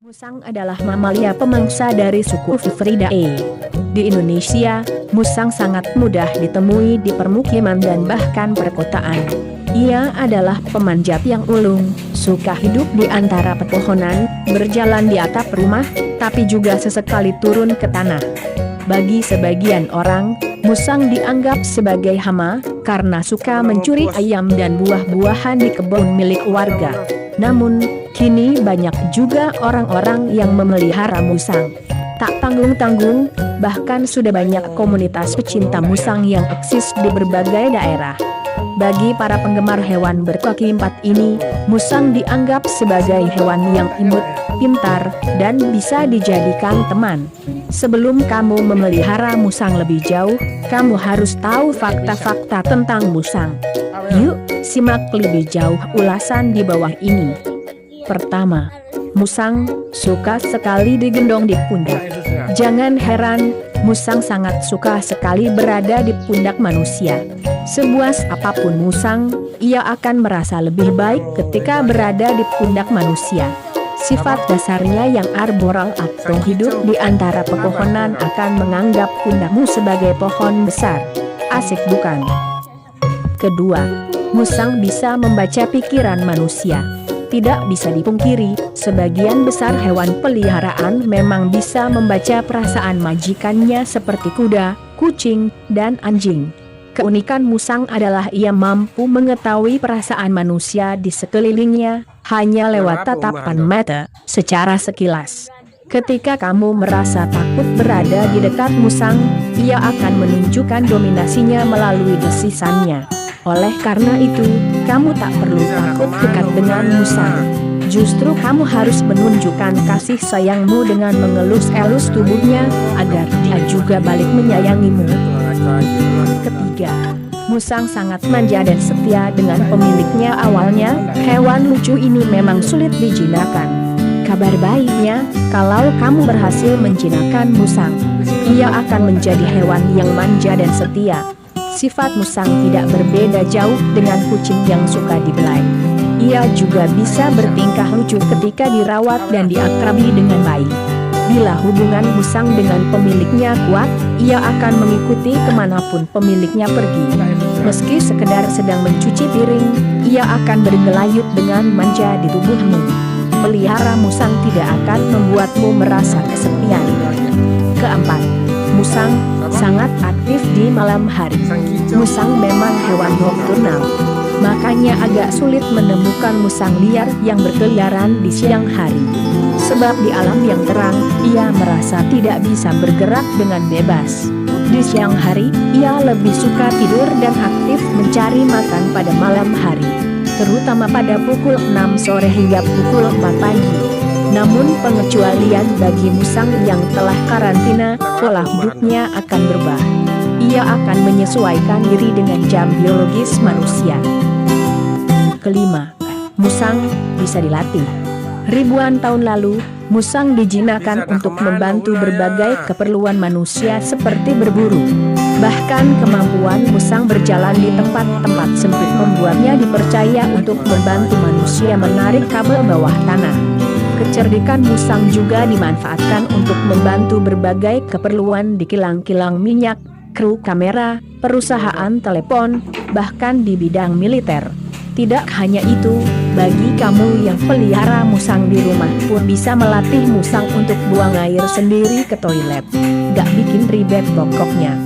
Musang adalah mamalia pemangsa dari suku Viveridae. Di Indonesia, musang sangat mudah ditemui di permukiman dan bahkan perkotaan. Ia adalah pemanjat yang ulung, suka hidup di antara pepohonan, berjalan di atap rumah, tapi juga sesekali turun ke tanah. Bagi sebagian orang, musang dianggap sebagai hama, karena suka mencuri ayam dan buah-buahan di kebun milik warga. Namun, kini banyak juga orang-orang yang memelihara musang. Tak tanggung-tanggung, bahkan sudah banyak komunitas pecinta musang yang eksis di berbagai daerah. Bagi para penggemar hewan berkaki empat ini, musang dianggap sebagai hewan yang imut, pintar, dan bisa dijadikan teman. Sebelum kamu memelihara musang lebih jauh, kamu harus tahu fakta-fakta tentang musang. Yuk, simak lebih jauh ulasan di bawah ini. Pertama, musang suka sekali digendong di pundak. Jangan heran, musang sangat suka sekali berada di pundak manusia. Sebuas apapun musang, ia akan merasa lebih baik ketika berada di pundak manusia. Sifat dasarnya yang arboreal atau hidup di antara pepohonan akan menganggap pundakmu sebagai pohon besar. Asik bukan? Kedua, musang bisa membaca pikiran manusia. Tidak bisa dipungkiri, sebagian besar hewan peliharaan memang bisa membaca perasaan majikannya seperti kuda, kucing, dan anjing. Keunikan musang adalah ia mampu mengetahui perasaan manusia di sekelilingnya, hanya lewat tatapan mata, secara sekilas. Ketika kamu merasa takut berada di dekat musang, ia akan menunjukkan dominasinya melalui desisannya. Oleh karena itu, kamu tak perlu takut dekat dengan musang. Justru kamu harus menunjukkan kasih sayangmu dengan mengelus-elus tubuhnya, agar dia juga balik menyayangimu. Ketiga, musang sangat manja dan setia dengan pemiliknya. Awalnya, hewan lucu ini memang sulit dijinakan. Kabar baiknya, kalau kamu berhasil menjinakkan musang, ia akan menjadi hewan yang manja dan setia. Sifat musang tidak berbeda jauh dengan kucing yang suka dibelai. Ia juga bisa bertingkah lucu ketika dirawat dan diakrabi dengan baik. Bila hubungan musang dengan pemiliknya kuat, ia akan mengikuti kemanapun pemiliknya pergi. Meski sekedar sedang mencuci piring, ia akan bergelayut dengan manja di tubuhmu. Pelihara musang tidak akan membuatmu merasa kesepian. Keempat, musang sangat aktif di malam hari. Musang memang hewan nokturnal, makanya agak sulit menemukan musang liar yang berkeliaran di siang hari. Sebab di alam yang terang, ia merasa tidak bisa bergerak dengan bebas. Di siang hari, ia lebih suka tidur dan aktif mencari makan pada malam hari, terutama pada pukul 6 sore hingga pukul 4 pagi. Namun pengecualian bagi musang yang telah karantina, pola hidupnya akan berubah. Ia akan menyesuaikan diri dengan jam biologis manusia. Kelima, musang bisa dilatih. Ribuan tahun lalu, musang dijinakkan untuk membantu berbagai keperluan manusia seperti berburu. Bahkan kemampuan musang berjalan di tempat-tempat sempit membuatnya dipercaya untuk membantu manusia menarik kabel bawah tanah. Kecerdikan musang juga dimanfaatkan untuk membantu berbagai keperluan di kilang-kilang minyak, kru kamera, perusahaan telepon, bahkan di bidang militer. Tidak hanya itu, bagi kamu yang pelihara musang di rumah pun bisa melatih musang untuk buang air sendiri ke toilet. Gak bikin ribet pokoknya.